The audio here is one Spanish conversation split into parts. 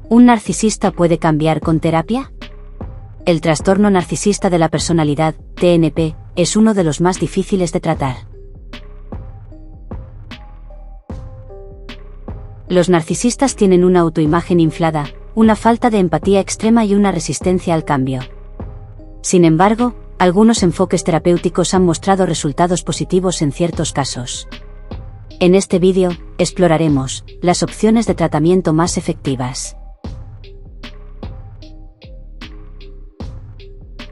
¿Un narcisista puede cambiar con terapia? El trastorno narcisista de la personalidad, TNP, es uno de los más difíciles de tratar. Los narcisistas tienen una autoimagen inflada, una falta de empatía extrema y una resistencia al cambio. Sin embargo, algunos enfoques terapéuticos han mostrado resultados positivos en ciertos casos. En este vídeo, exploraremos las opciones de tratamiento más efectivas.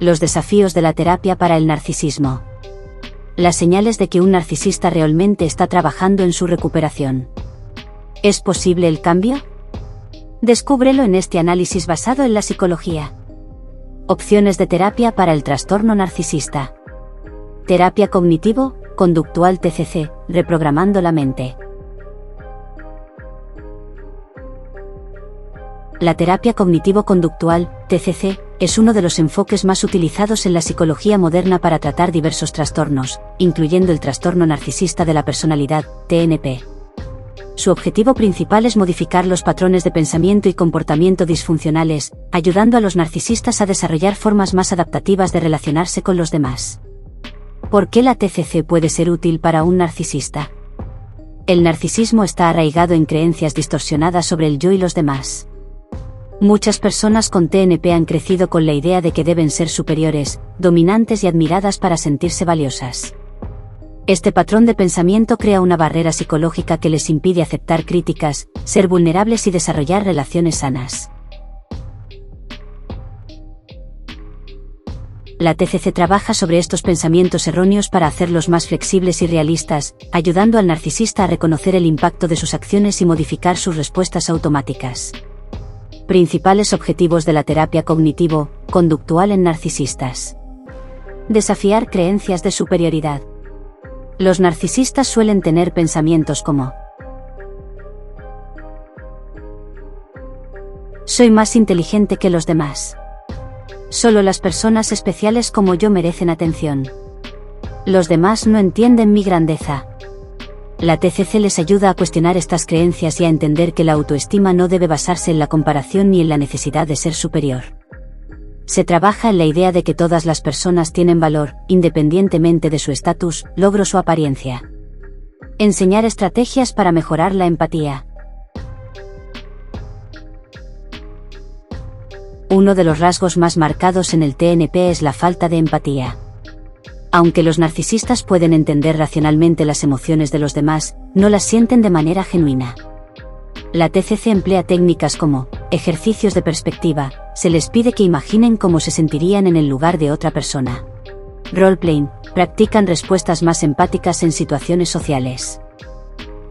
Los desafíos de la terapia para el narcisismo. Las señales de que un narcisista realmente está trabajando en su recuperación. ¿Es posible el cambio? Descúbrelo en este análisis basado en la psicología. Opciones de terapia para el trastorno narcisista. Terapia cognitivo-conductual TCC, reprogramando la mente. La terapia cognitivo-conductual, TCC, es uno de los enfoques más utilizados en la psicología moderna para tratar diversos trastornos, incluyendo el trastorno narcisista de la personalidad, TNP. Su objetivo principal es modificar los patrones de pensamiento y comportamiento disfuncionales, ayudando a los narcisistas a desarrollar formas más adaptativas de relacionarse con los demás. ¿Por qué la TCC puede ser útil para un narcisista? El narcisismo está arraigado en creencias distorsionadas sobre el yo y los demás. Muchas personas con TNP han crecido con la idea de que deben ser superiores, dominantes y admiradas para sentirse valiosas. Este patrón de pensamiento crea una barrera psicológica que les impide aceptar críticas, ser vulnerables y desarrollar relaciones sanas. La TCC trabaja sobre estos pensamientos erróneos para hacerlos más flexibles y realistas, ayudando al narcisista a reconocer el impacto de sus acciones y modificar sus respuestas automáticas. Principales objetivos de la terapia cognitivo-conductual en narcisistas. Desafiar creencias de superioridad. Los narcisistas suelen tener pensamientos como: soy más inteligente que los demás. Solo las personas especiales como yo merecen atención. Los demás no entienden mi grandeza. La TCC les ayuda a cuestionar estas creencias y a entender que la autoestima no debe basarse en la comparación ni en la necesidad de ser superior. Se trabaja en la idea de que todas las personas tienen valor, independientemente de su estatus, logros o apariencia. Enseñar estrategias para mejorar la empatía. Uno de los rasgos más marcados en el TNP es la falta de empatía. Aunque los narcisistas pueden entender racionalmente las emociones de los demás, no las sienten de manera genuina. La TCC emplea técnicas como ejercicios de perspectiva, se les pide que imaginen cómo se sentirían en el lugar de otra persona. Role-playing, practican respuestas más empáticas en situaciones sociales.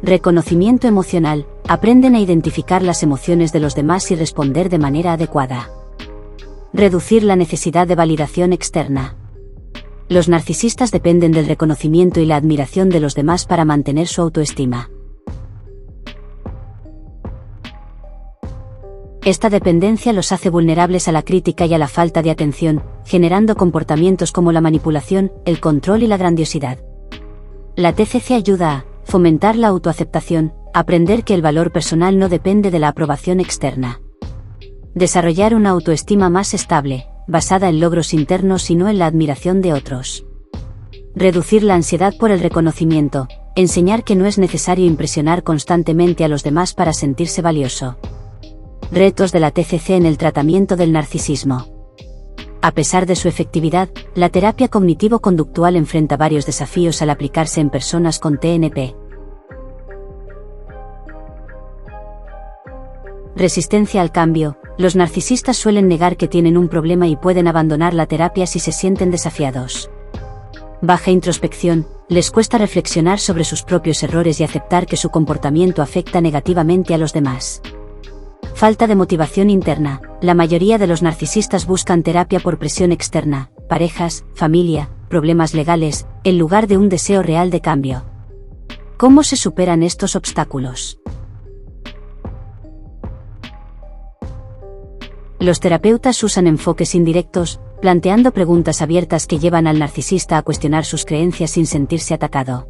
Reconocimiento emocional, aprenden a identificar las emociones de los demás y responder de manera adecuada. Reducir la necesidad de validación externa. Los narcisistas dependen del reconocimiento y la admiración de los demás para mantener su autoestima. Esta dependencia los hace vulnerables a la crítica y a la falta de atención, generando comportamientos como la manipulación, el control y la grandiosidad. La TCC ayuda a fomentar la autoaceptación, aprender que el valor personal no depende de la aprobación externa. Desarrollar una autoestima más estable, basada en logros internos y no en la admiración de otros. Reducir la ansiedad por el reconocimiento, enseñar que no es necesario impresionar constantemente a los demás para sentirse valioso. Retos de la TCC en el tratamiento del narcisismo. A pesar de su efectividad, la terapia cognitivo-conductual enfrenta varios desafíos al aplicarse en personas con TNP. Resistencia al cambio. Los narcisistas suelen negar que tienen un problema y pueden abandonar la terapia si se sienten desafiados. Baja introspección, les cuesta reflexionar sobre sus propios errores y aceptar que su comportamiento afecta negativamente a los demás. Falta de motivación interna. La mayoría de los narcisistas buscan terapia por presión externa, parejas, familia, problemas legales, en lugar de un deseo real de cambio. ¿Cómo se superan estos obstáculos? Los terapeutas usan enfoques indirectos, planteando preguntas abiertas que llevan al narcisista a cuestionar sus creencias sin sentirse atacado.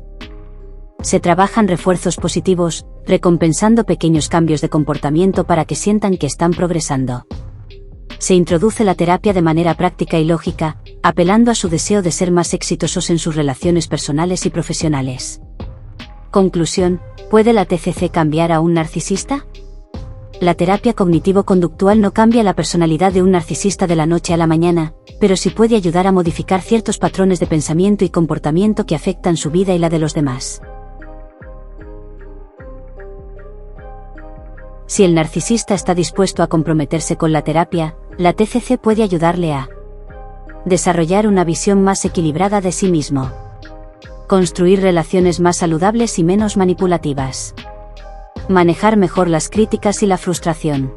Se trabajan refuerzos positivos, recompensando pequeños cambios de comportamiento para que sientan que están progresando. Se introduce la terapia de manera práctica y lógica, apelando a su deseo de ser más exitosos en sus relaciones personales y profesionales. Conclusión: ¿puede la TCC cambiar a un narcisista? La terapia cognitivo-conductual no cambia la personalidad de un narcisista de la noche a la mañana, pero sí puede ayudar a modificar ciertos patrones de pensamiento y comportamiento que afectan su vida y la de los demás. Si el narcisista está dispuesto a comprometerse con la terapia, la TCC puede ayudarle a desarrollar una visión más equilibrada de sí mismo, construir relaciones más saludables y menos manipulativas, manejar mejor las críticas y la frustración.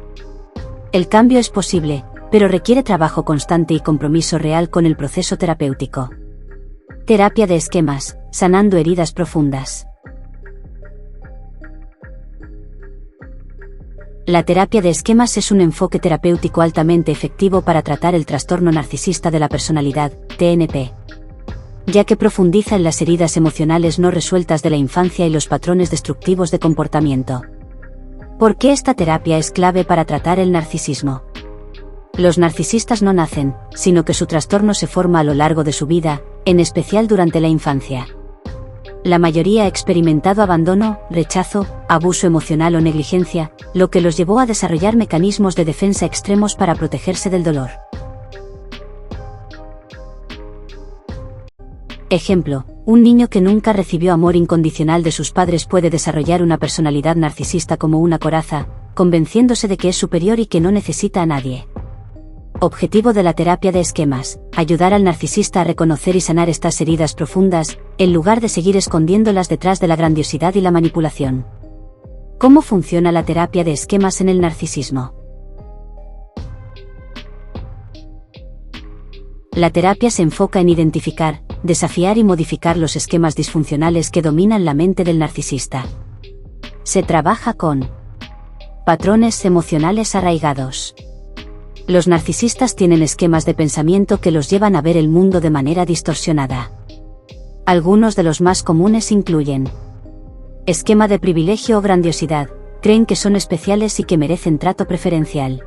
El cambio es posible, pero requiere trabajo constante y compromiso real con el proceso terapéutico. Terapia de esquemas, sanando heridas profundas. La terapia de esquemas es un enfoque terapéutico altamente efectivo para tratar el trastorno narcisista de la personalidad, TNP, ya que profundiza en las heridas emocionales no resueltas de la infancia y los patrones destructivos de comportamiento. ¿Por qué esta terapia es clave para tratar el narcisismo? Los narcisistas no nacen, sino que su trastorno se forma a lo largo de su vida, en especial durante la infancia. La mayoría ha experimentado abandono, rechazo, abuso emocional o negligencia, lo que los llevó a desarrollar mecanismos de defensa extremos para protegerse del dolor. Ejemplo: un niño que nunca recibió amor incondicional de sus padres puede desarrollar una personalidad narcisista como una coraza, convenciéndose de que es superior y que no necesita a nadie. Objetivo de la terapia de esquemas: ayudar al narcisista a reconocer y sanar estas heridas profundas, en lugar de seguir escondiéndolas detrás de la grandiosidad y la manipulación. ¿Cómo funciona la terapia de esquemas en el narcisismo? La terapia se enfoca en identificar, desafiar y modificar los esquemas disfuncionales que dominan la mente del narcisista. Se trabaja con patrones emocionales arraigados. Los narcisistas tienen esquemas de pensamiento que los llevan a ver el mundo de manera distorsionada. Algunos de los más comunes incluyen: esquema de privilegio o grandiosidad, creen que son especiales y que merecen trato preferencial.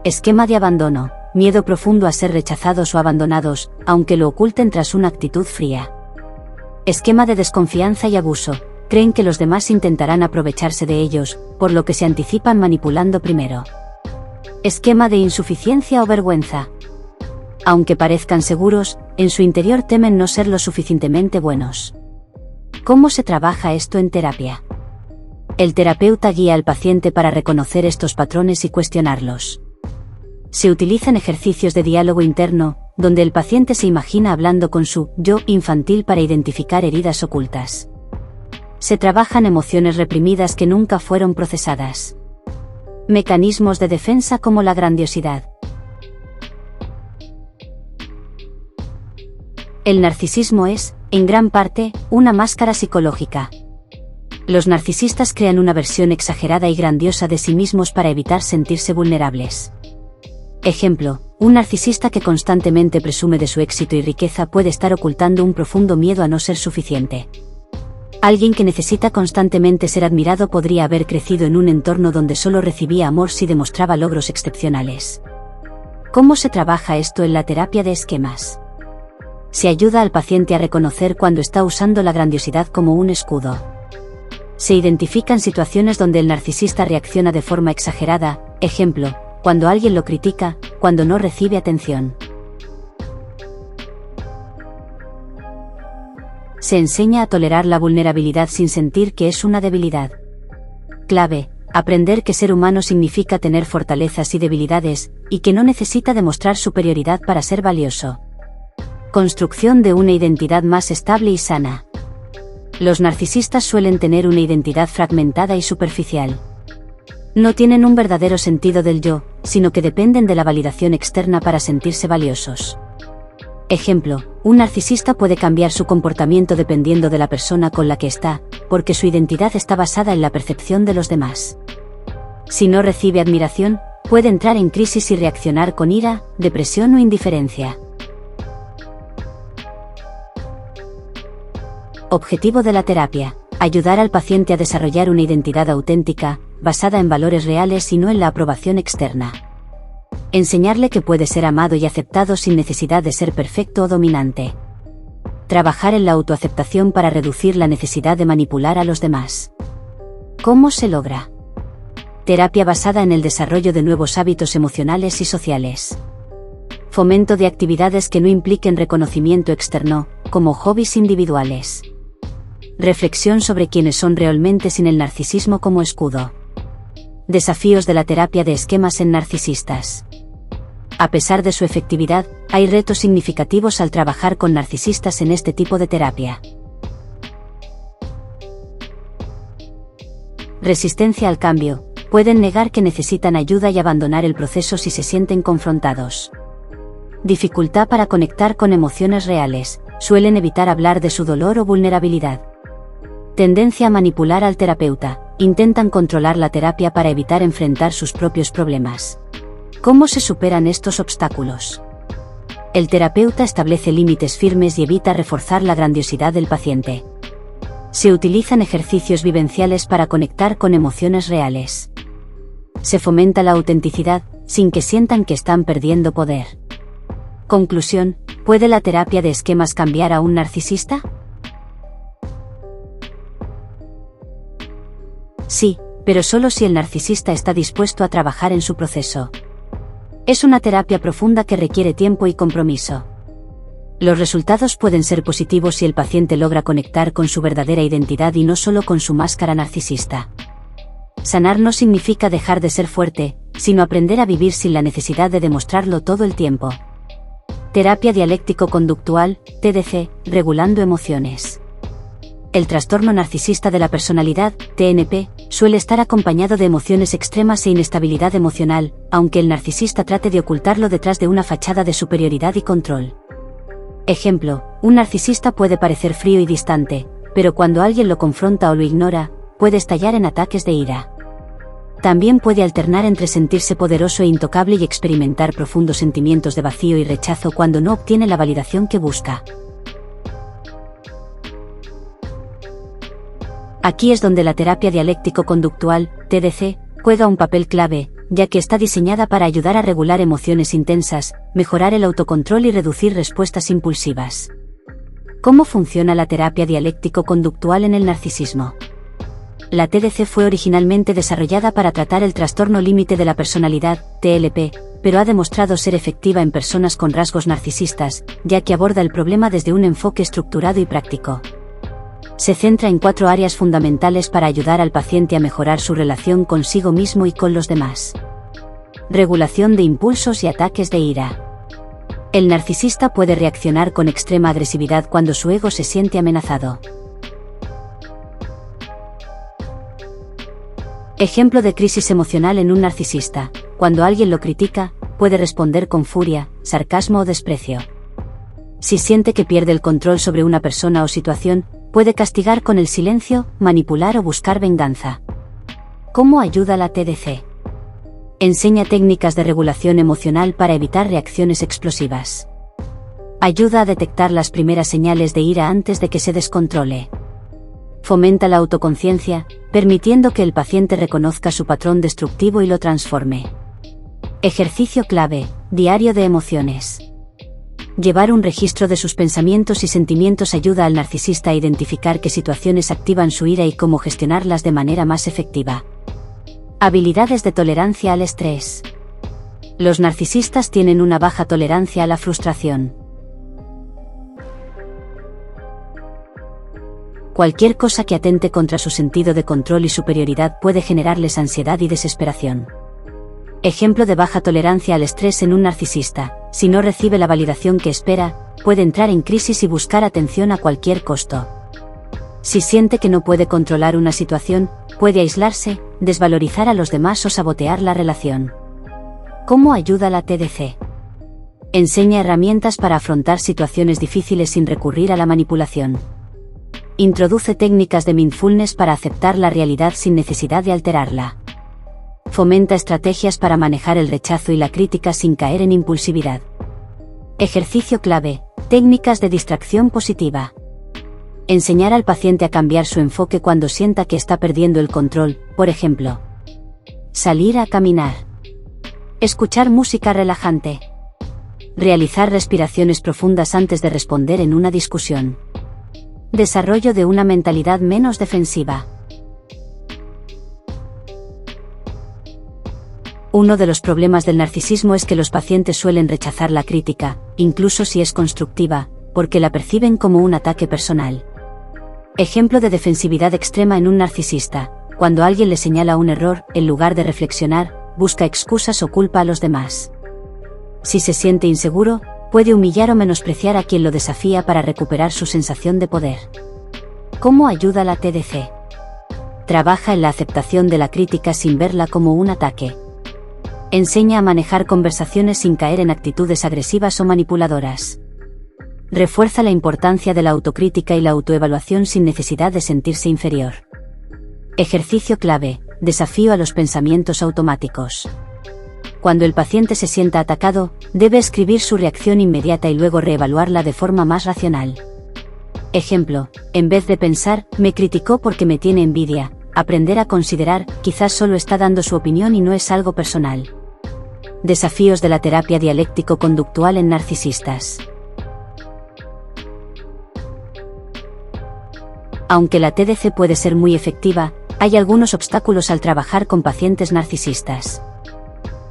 Esquema de abandono, miedo profundo a ser rechazados o abandonados, aunque lo oculten tras una actitud fría. Esquema de desconfianza y abuso, creen que los demás intentarán aprovecharse de ellos, por lo que se anticipan manipulando primero. Esquema de insuficiencia o vergüenza. Aunque parezcan seguros, en su interior temen no ser lo suficientemente buenos. ¿Cómo se trabaja esto en terapia? El terapeuta guía al paciente para reconocer estos patrones y cuestionarlos. Se utilizan ejercicios de diálogo interno, donde el paciente se imagina hablando con su yo infantil para identificar heridas ocultas. Se trabajan emociones reprimidas que nunca fueron procesadas. Mecanismos de defensa como la grandiosidad. El narcisismo es, en gran parte, una máscara psicológica. Los narcisistas crean una versión exagerada y grandiosa de sí mismos para evitar sentirse vulnerables. Ejemplo: un narcisista que constantemente presume de su éxito y riqueza puede estar ocultando un profundo miedo a no ser suficiente. Alguien que necesita constantemente ser admirado podría haber crecido en un entorno donde solo recibía amor si demostraba logros excepcionales. ¿Cómo se trabaja esto en la terapia de esquemas? Se ayuda al paciente a reconocer cuando está usando la grandiosidad como un escudo. Se identifican situaciones donde el narcisista reacciona de forma exagerada, ejemplo: cuando alguien lo critica, cuando no recibe atención. Se enseña a tolerar la vulnerabilidad sin sentir que es una debilidad. Clave: aprender que ser humano significa tener fortalezas y debilidades, y que no necesita demostrar superioridad para ser valioso. Construcción de una identidad más estable y sana. Los narcisistas suelen tener una identidad fragmentada y superficial. No tienen un verdadero sentido del yo, sino que dependen de la validación externa para sentirse valiosos. Ejemplo: un narcisista puede cambiar su comportamiento dependiendo de la persona con la que está, porque su identidad está basada en la percepción de los demás. Si no recibe admiración, puede entrar en crisis y reaccionar con ira, depresión o indiferencia. Objetivo de la terapia: Ayudar al paciente a desarrollar una identidad auténtica, basada en valores reales y no en la aprobación externa. Enseñarle que puede ser amado y aceptado sin necesidad de ser perfecto o dominante. Trabajar en la autoaceptación para reducir la necesidad de manipular a los demás. ¿Cómo se logra? Terapia basada en el desarrollo de nuevos hábitos emocionales y sociales. Fomento de actividades que no impliquen reconocimiento externo, como hobbies individuales. Reflexión sobre quiénes son realmente sin el narcisismo como escudo. Desafíos de la terapia de esquemas en narcisistas. A pesar de su efectividad, hay retos significativos al trabajar con narcisistas en este tipo de terapia. Resistencia al cambio. Pueden negar que necesitan ayuda y abandonar el proceso si se sienten confrontados. Dificultad para conectar con emociones reales. Suelen evitar hablar de su dolor o vulnerabilidad. Tendencia a manipular al terapeuta. Intentan controlar la terapia para evitar enfrentar sus propios problemas. ¿Cómo se superan estos obstáculos? El terapeuta establece límites firmes y evita reforzar la grandiosidad del paciente. Se utilizan ejercicios vivenciales para conectar con emociones reales. Se fomenta la autenticidad, sin que sientan que están perdiendo poder. Conclusión: ¿puede la terapia de esquemas cambiar a un narcisista? Sí, pero solo si el narcisista está dispuesto a trabajar en su proceso. Es una terapia profunda que requiere tiempo y compromiso. Los resultados pueden ser positivos si el paciente logra conectar con su verdadera identidad y no solo con su máscara narcisista. Sanar no significa dejar de ser fuerte, sino aprender a vivir sin la necesidad de demostrarlo todo el tiempo. Terapia dialéctico-conductual, TDC, regulando emociones. El trastorno narcisista de la personalidad, TNP, suele estar acompañado de emociones extremas e inestabilidad emocional, aunque el narcisista trate de ocultarlo detrás de una fachada de superioridad y control. Ejemplo: un narcisista puede parecer frío y distante, pero cuando alguien lo confronta o lo ignora, puede estallar en ataques de ira. También puede alternar entre sentirse poderoso e intocable y experimentar profundos sentimientos de vacío y rechazo cuando no obtiene la validación que busca. Aquí es donde la terapia dialéctico-conductual, TDC, juega un papel clave, ya que está diseñada para ayudar a regular emociones intensas, mejorar el autocontrol y reducir respuestas impulsivas. ¿Cómo funciona la terapia dialéctico-conductual en el narcisismo? La TDC fue originalmente desarrollada para tratar el trastorno límite de la personalidad, TLP, pero ha demostrado ser efectiva en personas con rasgos narcisistas, ya que aborda el problema desde un enfoque estructurado y práctico. Se centra en 4 áreas fundamentales para ayudar al paciente a mejorar su relación consigo mismo y con los demás. Regulación de impulsos y ataques de ira. El narcisista puede reaccionar con extrema agresividad cuando su ego se siente amenazado. Ejemplo de crisis emocional en un narcisista: cuando alguien lo critica, puede responder con furia, sarcasmo o desprecio. Si siente que pierde el control sobre una persona o situación, puede castigar con el silencio, manipular o buscar venganza. ¿Cómo ayuda la TDC? Enseña técnicas de regulación emocional para evitar reacciones explosivas. Ayuda a detectar las primeras señales de ira antes de que se descontrole. Fomenta la autoconciencia, permitiendo que el paciente reconozca su patrón destructivo y lo transforme. Ejercicio clave: diario de emociones. Llevar un registro de sus pensamientos y sentimientos ayuda al narcisista a identificar qué situaciones activan su ira y cómo gestionarlas de manera más efectiva. Habilidades de tolerancia al estrés. Los narcisistas tienen una baja tolerancia a la frustración. Cualquier cosa que atente contra su sentido de control y superioridad puede generarles ansiedad y desesperación. Ejemplo de baja tolerancia al estrés en un narcisista: si no recibe la validación que espera, puede entrar en crisis y buscar atención a cualquier costo. Si siente que no puede controlar una situación, puede aislarse, desvalorizar a los demás o sabotear la relación. ¿Cómo ayuda la TDC? Enseña herramientas para afrontar situaciones difíciles sin recurrir a la manipulación. Introduce técnicas de mindfulness para aceptar la realidad sin necesidad de alterarla. Fomenta estrategias para manejar el rechazo y la crítica sin caer en impulsividad. Ejercicio clave: técnicas de distracción positiva. Enseñar al paciente a cambiar su enfoque cuando sienta que está perdiendo el control, por ejemplo. Salir a caminar. Escuchar música relajante. Realizar respiraciones profundas antes de responder en una discusión. Desarrollo de una mentalidad menos defensiva. Uno de los problemas del narcisismo es que los pacientes suelen rechazar la crítica, incluso si es constructiva, porque la perciben como un ataque personal. Ejemplo de defensividad extrema en un narcisista: cuando alguien le señala un error, en lugar de reflexionar, busca excusas o culpa a los demás. Si se siente inseguro, puede humillar o menospreciar a quien lo desafía para recuperar su sensación de poder. ¿Cómo ayuda la TDC? Trabaja en la aceptación de la crítica sin verla como un ataque. Enseña a manejar conversaciones sin caer en actitudes agresivas o manipuladoras. Refuerza la importancia de la autocrítica y la autoevaluación sin necesidad de sentirse inferior. Ejercicio clave: desafío a los pensamientos automáticos. Cuando el paciente se sienta atacado, debe escribir su reacción inmediata y luego reevaluarla de forma más racional. Ejemplo: en vez de pensar, me criticó porque me tiene envidia, aprender a considerar, quizás solo está dando su opinión y no es algo personal. Desafíos de la terapia dialéctico-conductual en narcisistas. Aunque la TDC puede ser muy efectiva, hay algunos obstáculos al trabajar con pacientes narcisistas.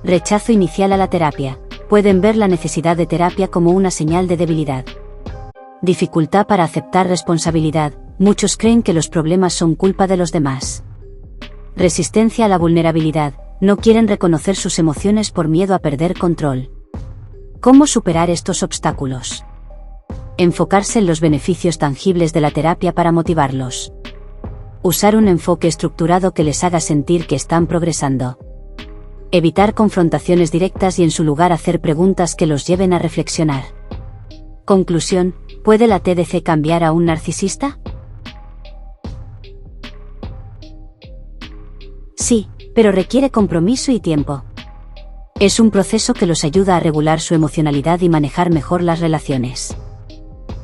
Rechazo inicial a la terapia. Pueden ver la necesidad de terapia como una señal de debilidad. Dificultad para aceptar responsabilidad. Muchos creen que los problemas son culpa de los demás. Resistencia a la vulnerabilidad. No quieren reconocer sus emociones por miedo a perder control. ¿Cómo superar estos obstáculos? Enfocarse en los beneficios tangibles de la terapia para motivarlos. Usar un enfoque estructurado que les haga sentir que están progresando. Evitar confrontaciones directas y en su lugar hacer preguntas que los lleven a reflexionar. Conclusión: ¿puede la TDC cambiar a un narcisista? Sí, pero requiere compromiso y tiempo. Es un proceso que los ayuda a regular su emocionalidad y manejar mejor las relaciones.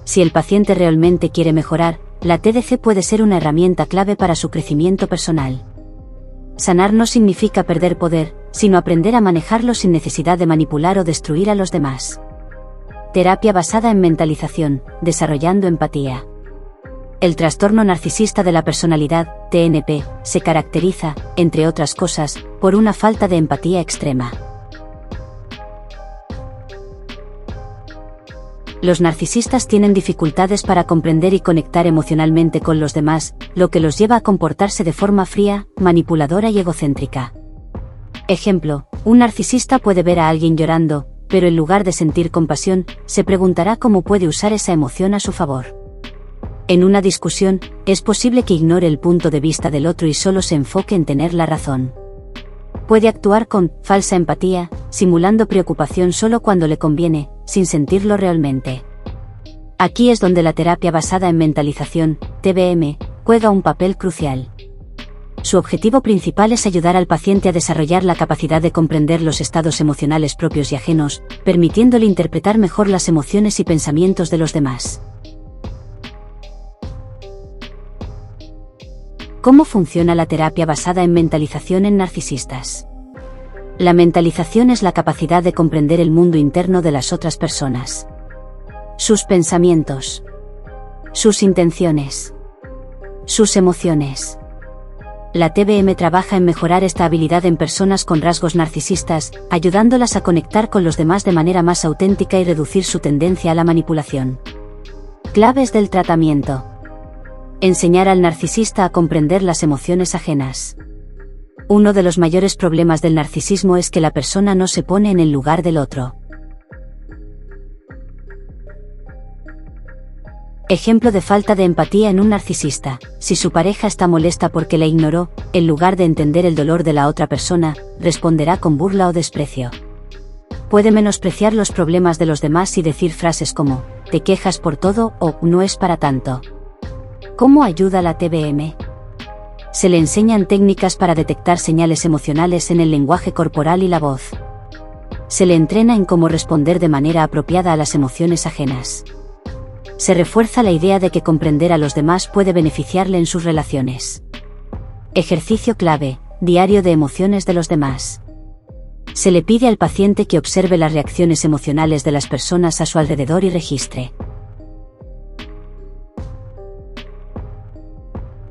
Si el paciente realmente quiere mejorar, la TDC puede ser una herramienta clave para su crecimiento personal. Sanar no significa perder poder, sino aprender a manejarlo sin necesidad de manipular o destruir a los demás. Terapia basada en mentalización, desarrollando empatía. El trastorno narcisista de la personalidad, TNP, se caracteriza, entre otras cosas, por una falta de empatía extrema. Los narcisistas tienen dificultades para comprender y conectar emocionalmente con los demás, lo que los lleva a comportarse de forma fría, manipuladora y egocéntrica. Ejemplo: un narcisista puede ver a alguien llorando, pero en lugar de sentir compasión, se preguntará cómo puede usar esa emoción a su favor. En una discusión, es posible que ignore el punto de vista del otro y solo se enfoque en tener la razón. Puede actuar con falsa empatía, simulando preocupación solo cuando le conviene, sin sentirlo realmente. Aquí es donde la terapia basada en mentalización, TBM, juega un papel crucial. Su objetivo principal es ayudar al paciente a desarrollar la capacidad de comprender los estados emocionales propios y ajenos, permitiéndole interpretar mejor las emociones y pensamientos de los demás. ¿Cómo funciona la terapia basada en mentalización en narcisistas? La mentalización es la capacidad de comprender el mundo interno de las otras personas. Sus pensamientos. Sus intenciones. Sus emociones. La TBM trabaja en mejorar esta habilidad en personas con rasgos narcisistas, ayudándolas a conectar con los demás de manera más auténtica y reducir su tendencia a la manipulación. Claves del tratamiento. Enseñar al narcisista a comprender las emociones ajenas. Uno de los mayores problemas del narcisismo es que la persona no se pone en el lugar del otro. Ejemplo de falta de empatía en un narcisista: si su pareja está molesta porque la ignoró, en lugar de entender el dolor de la otra persona, responderá con burla o desprecio. Puede menospreciar los problemas de los demás y decir frases como, «te quejas por todo» o «no es para tanto». ¿Cómo ayuda la TBM? Se le enseñan técnicas para detectar señales emocionales en el lenguaje corporal y la voz. Se le entrena en cómo responder de manera apropiada a las emociones ajenas. Se refuerza la idea de que comprender a los demás puede beneficiarle en sus relaciones. Ejercicio clave: diario de emociones de los demás. Se le pide al paciente que observe las reacciones emocionales de las personas a su alrededor y registre.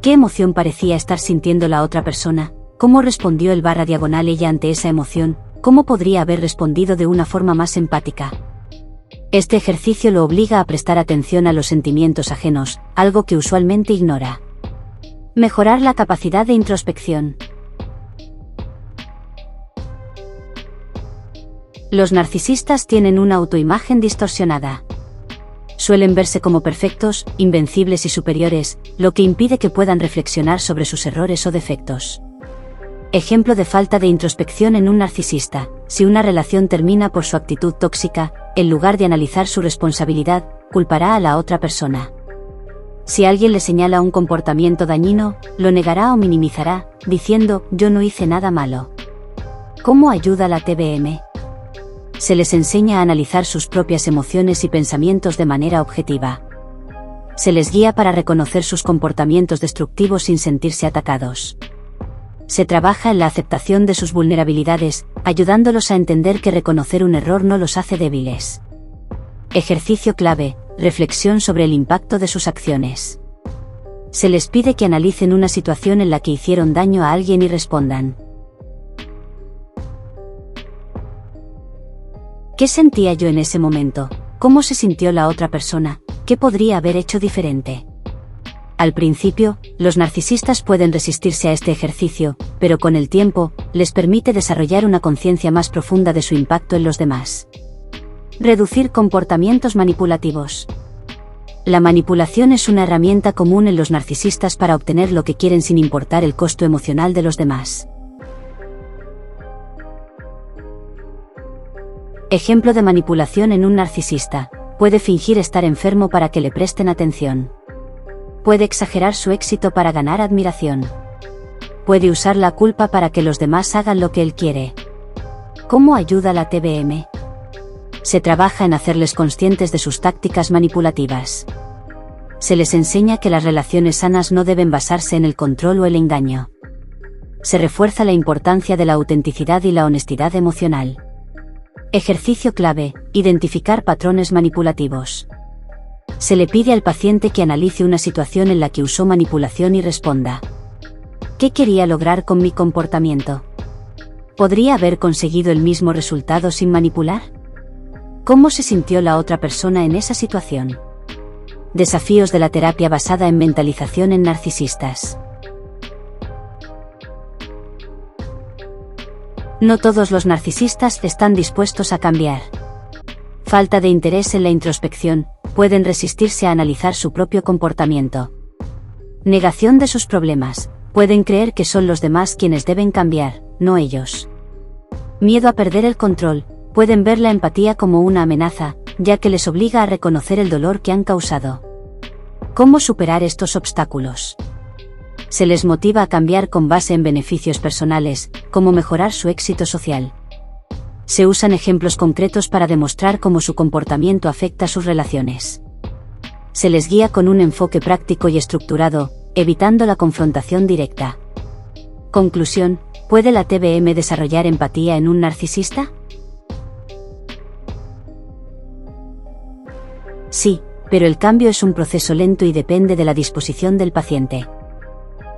¿Qué emoción parecía estar sintiendo la otra persona? ¿Cómo respondió el / ella ante esa emoción? ¿Cómo podría haber respondido de una forma más empática? Este ejercicio lo obliga a prestar atención a los sentimientos ajenos, algo que usualmente ignora. Mejorar la capacidad de introspección. Los narcisistas tienen una autoimagen distorsionada. Suelen verse como perfectos, invencibles y superiores, lo que impide que puedan reflexionar sobre sus errores o defectos. Ejemplo de falta de introspección en un narcisista: si una relación termina por su actitud tóxica, en lugar de analizar su responsabilidad, culpará a la otra persona. Si alguien le señala un comportamiento dañino, lo negará o minimizará, diciendo, yo no hice nada malo. ¿Cómo ayuda la TBM? Se les enseña a analizar sus propias emociones y pensamientos de manera objetiva. Se les guía para reconocer sus comportamientos destructivos sin sentirse atacados. Se trabaja en la aceptación de sus vulnerabilidades, ayudándolos a entender que reconocer un error no los hace débiles. Ejercicio clave: reflexión sobre el impacto de sus acciones. Se les pide que analicen una situación en la que hicieron daño a alguien y respondan. ¿Qué sentía yo en ese momento? ¿Cómo se sintió la otra persona? ¿Qué podría haber hecho diferente? Al principio, los narcisistas pueden resistirse a este ejercicio, pero con el tiempo, les permite desarrollar una conciencia más profunda de su impacto en los demás. Reducir comportamientos manipulativos. La manipulación es una herramienta común en los narcisistas para obtener lo que quieren sin importar el costo emocional de los demás. Ejemplo de manipulación en un narcisista: puede fingir estar enfermo para que le presten atención. Puede exagerar su éxito para ganar admiración. Puede usar la culpa para que los demás hagan lo que él quiere. ¿Cómo ayuda la TBM? Se trabaja en hacerles conscientes de sus tácticas manipulativas. Se les enseña que las relaciones sanas no deben basarse en el control o el engaño. Se refuerza la importancia de la autenticidad y la honestidad emocional. Ejercicio clave: identificar patrones manipulativos. Se le pide al paciente que analice una situación en la que usó manipulación y responda. ¿Qué quería lograr con mi comportamiento? ¿Podría haber conseguido el mismo resultado sin manipular? ¿Cómo se sintió la otra persona en esa situación? Desafíos de la terapia basada en mentalización en narcisistas. No todos los narcisistas están dispuestos a cambiar. Falta de interés en la introspección: pueden resistirse a analizar su propio comportamiento. Negación de sus problemas: pueden creer que son los demás quienes deben cambiar, no ellos. Miedo a perder el control: pueden ver la empatía como una amenaza, ya que les obliga a reconocer el dolor que han causado. ¿Cómo superar estos obstáculos? Se les motiva a cambiar con base en beneficios personales, como mejorar su éxito social. Se usan ejemplos concretos para demostrar cómo su comportamiento afecta sus relaciones. Se les guía con un enfoque práctico y estructurado, evitando la confrontación directa. Conclusión: ¿puede la TBM desarrollar empatía en un narcisista? Sí, pero el cambio es un proceso lento y depende de la disposición del paciente.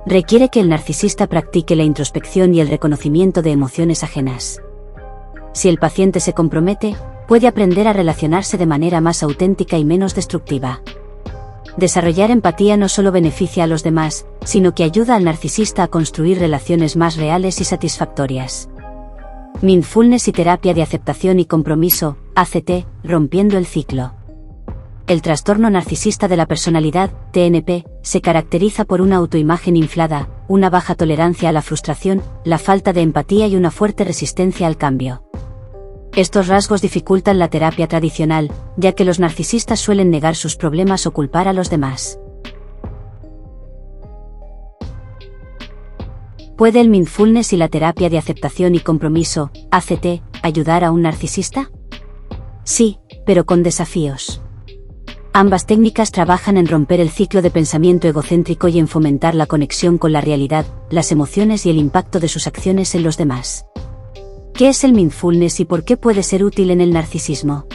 Requiere que el narcisista practique la introspección y el reconocimiento de emociones ajenas. Si el paciente se compromete, puede aprender a relacionarse de manera más auténtica y menos destructiva. Desarrollar empatía no solo beneficia a los demás, sino que ayuda al narcisista a construir relaciones más reales y satisfactorias. Mindfulness y terapia de aceptación y compromiso, ACT, rompiendo el ciclo. El trastorno narcisista de la personalidad, TNP, se caracteriza por una autoimagen inflada, una baja tolerancia a la frustración, la falta de empatía y una fuerte resistencia al cambio. Estos rasgos dificultan la terapia tradicional, ya que los narcisistas suelen negar sus problemas o culpar a los demás. ¿Puede el mindfulness y la terapia de aceptación y compromiso, ACT, ayudar a un narcisista? Sí, pero con desafíos. Ambas técnicas trabajan en romper el ciclo de pensamiento egocéntrico y en fomentar la conexión con la realidad, las emociones y el impacto de sus acciones en los demás. ¿Qué es el mindfulness y por qué puede ser útil en el narcisismo?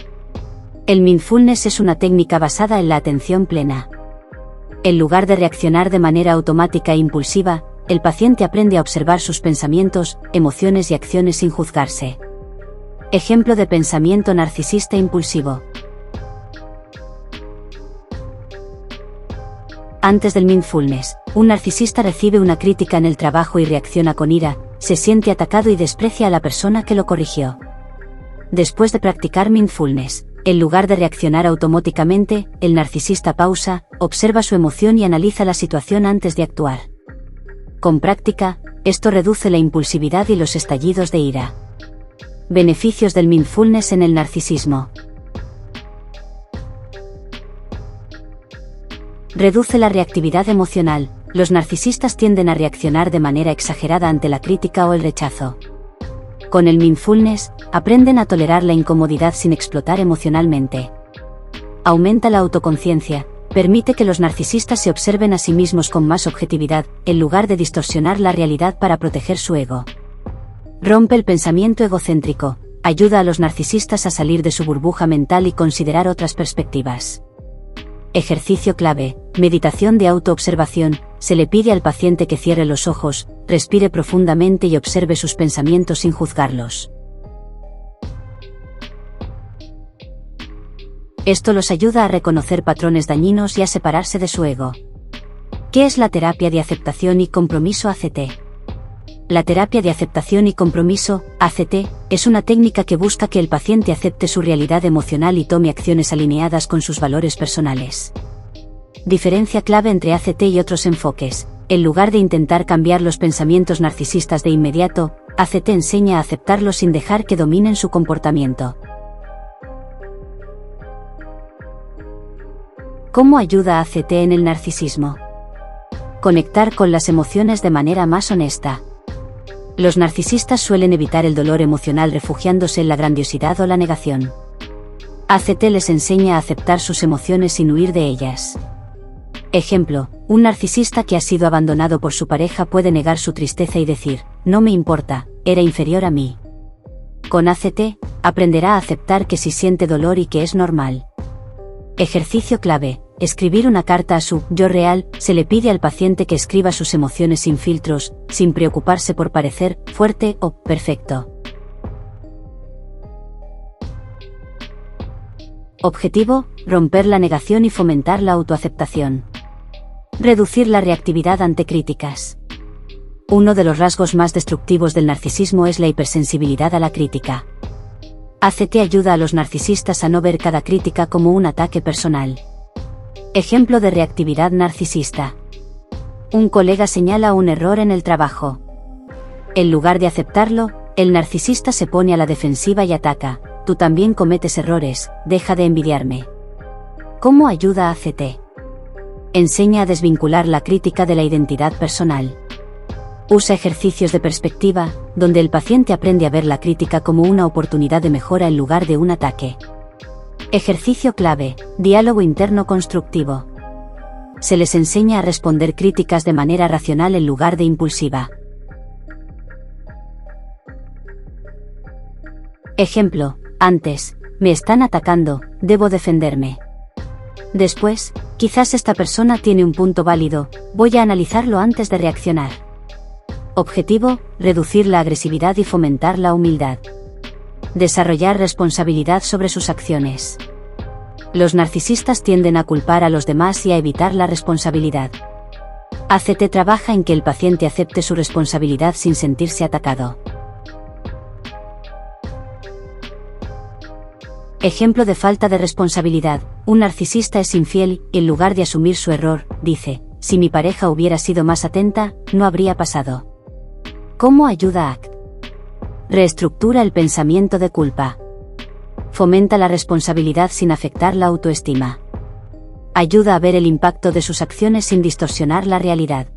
El mindfulness es una técnica basada en la atención plena. En lugar de reaccionar de manera automática e impulsiva, el paciente aprende a observar sus pensamientos, emociones y acciones sin juzgarse. Ejemplo de pensamiento narcisista impulsivo. Antes del mindfulness, un narcisista recibe una crítica en el trabajo y reacciona con ira, se siente atacado y desprecia a la persona que lo corrigió. Después de practicar mindfulness, en lugar de reaccionar automáticamente, el narcisista pausa, observa su emoción y analiza la situación antes de actuar. Con práctica, esto reduce la impulsividad y los estallidos de ira. Beneficios del mindfulness en el narcisismo. Reduce la reactividad emocional. Los narcisistas tienden a reaccionar de manera exagerada ante la crítica o el rechazo. Con el mindfulness, aprenden a tolerar la incomodidad sin explotar emocionalmente. Aumenta la autoconciencia. Permite que los narcisistas se observen a sí mismos con más objetividad, en lugar de distorsionar la realidad para proteger su ego. Rompe el pensamiento egocéntrico. Ayuda a los narcisistas a salir de su burbuja mental y considerar otras perspectivas. Ejercicio clave, meditación de autoobservación. Se le pide al paciente que cierre los ojos, respire profundamente y observe sus pensamientos sin juzgarlos. Esto los ayuda a reconocer patrones dañinos y a separarse de su ego. ¿Qué es la terapia de aceptación y compromiso ACT? La terapia de aceptación y compromiso, ACT, es una técnica que busca que el paciente acepte su realidad emocional y tome acciones alineadas con sus valores personales. Diferencia clave entre ACT y otros enfoques. En lugar de intentar cambiar los pensamientos narcisistas de inmediato, ACT enseña a aceptarlos sin dejar que dominen su comportamiento. ¿Cómo ayuda ACT en el narcisismo? Conectar con las emociones de manera más honesta. Los narcisistas suelen evitar el dolor emocional refugiándose en la grandiosidad o la negación. ACT les enseña a aceptar sus emociones sin huir de ellas. Ejemplo, un narcisista que ha sido abandonado por su pareja puede negar su tristeza y decir, no me importa, era inferior a mí. Con ACT, aprenderá a aceptar que sí siente dolor y que es normal. Ejercicio clave, escribir una carta a su yo real. Se le pide al paciente que escriba sus emociones sin filtros, sin preocuparse por parecer fuerte o perfecto. Objetivo, romper la negación y fomentar la autoaceptación. Reducir la reactividad ante críticas. Uno de los rasgos más destructivos del narcisismo es la hipersensibilidad a la crítica. ACT ayuda a los narcisistas a no ver cada crítica como un ataque personal. Ejemplo de reactividad narcisista. Un colega señala un error en el trabajo. En lugar de aceptarlo, el narcisista se pone a la defensiva y ataca, tú también cometes errores, deja de envidiarme. ¿Cómo ayuda a ACT? Enseña a desvincular la crítica de la identidad personal. Usa ejercicios de perspectiva, donde el paciente aprende a ver la crítica como una oportunidad de mejora en lugar de un ataque. Ejercicio clave, diálogo interno constructivo. Se les enseña a responder críticas de manera racional en lugar de impulsiva. Ejemplo, antes, me están atacando, debo defenderme. Después, quizás esta persona tiene un punto válido, voy a analizarlo antes de reaccionar. Objetivo, reducir la agresividad y fomentar la humildad. Desarrollar responsabilidad sobre sus acciones. Los narcisistas tienden a culpar a los demás y a evitar la responsabilidad. ACT trabaja en que el paciente acepte su responsabilidad sin sentirse atacado. Ejemplo de falta de responsabilidad. Un narcisista es infiel y, en lugar de asumir su error, dice, si mi pareja hubiera sido más atenta, no habría pasado. ¿Cómo ayuda ACT? Reestructura el pensamiento de culpa. Fomenta la responsabilidad sin afectar la autoestima. Ayuda a ver el impacto de sus acciones sin distorsionar la realidad.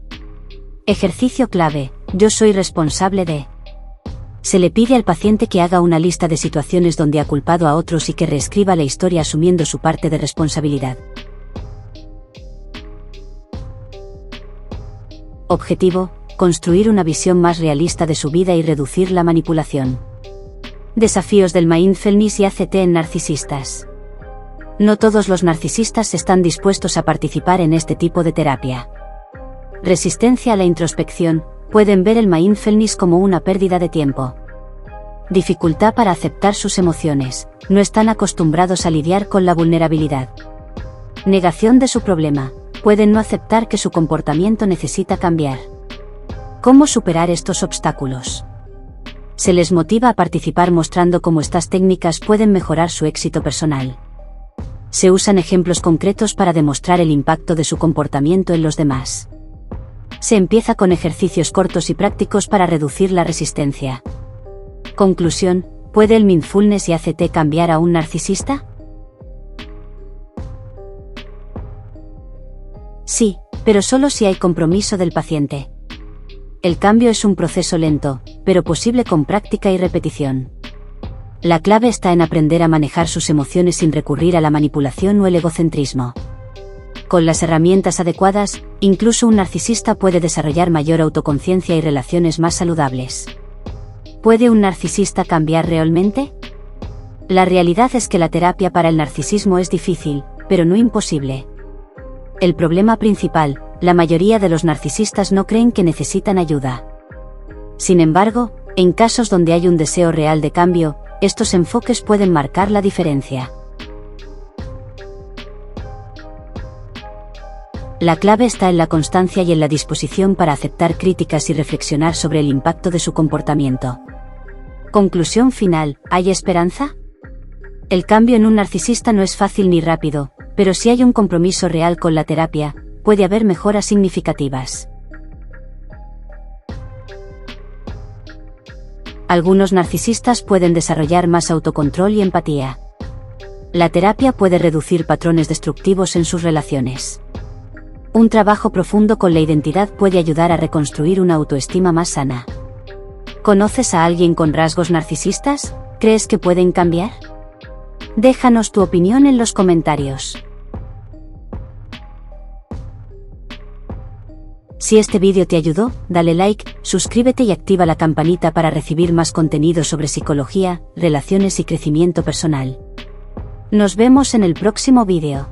Ejercicio clave, yo soy responsable de. Se le pide al paciente que haga una lista de situaciones donde ha culpado a otros y que reescriba la historia asumiendo su parte de responsabilidad. Objetivo: construir una visión más realista de su vida y reducir la manipulación. Desafíos del mindfulness y ACT en narcisistas. No todos los narcisistas están dispuestos a participar en este tipo de terapia. Resistencia a la introspección: pueden ver el mindfulness como una pérdida de tiempo. Dificultad para aceptar sus emociones: no están acostumbrados a lidiar con la vulnerabilidad. Negación de su problema: pueden no aceptar que su comportamiento necesita cambiar. ¿Cómo superar estos obstáculos? Se les motiva a participar mostrando cómo estas técnicas pueden mejorar su éxito personal. Se usan ejemplos concretos para demostrar el impacto de su comportamiento en los demás. Se empieza con ejercicios cortos y prácticos para reducir la resistencia. Conclusión: ¿puede el mindfulness y ACT cambiar a un narcisista? Sí, pero solo si hay compromiso del paciente. El cambio es un proceso lento, pero posible con práctica y repetición. La clave está en aprender a manejar sus emociones sin recurrir a la manipulación o el egocentrismo. Con las herramientas adecuadas, incluso un narcisista puede desarrollar mayor autoconciencia y relaciones más saludables. ¿Puede un narcisista cambiar realmente? La realidad es que la terapia para el narcisismo es difícil, pero no imposible. El problema principal: la mayoría de los narcisistas no creen que necesitan ayuda. Sin embargo, en casos donde hay un deseo real de cambio, estos enfoques pueden marcar la diferencia. La clave está en la constancia y en la disposición para aceptar críticas y reflexionar sobre el impacto de su comportamiento. Conclusión final: ¿hay esperanza? El cambio en un narcisista no es fácil ni rápido, pero si hay un compromiso real con la terapia, puede haber mejoras significativas. Algunos narcisistas pueden desarrollar más autocontrol y empatía. La terapia puede reducir patrones destructivos en sus relaciones. Un trabajo profundo con la identidad puede ayudar a reconstruir una autoestima más sana. ¿Conoces a alguien con rasgos narcisistas? ¿Crees que pueden cambiar? Déjanos tu opinión en los comentarios. Si este vídeo te ayudó, dale like, suscríbete y activa la campanita para recibir más contenido sobre psicología, relaciones y crecimiento personal. Nos vemos en el próximo vídeo.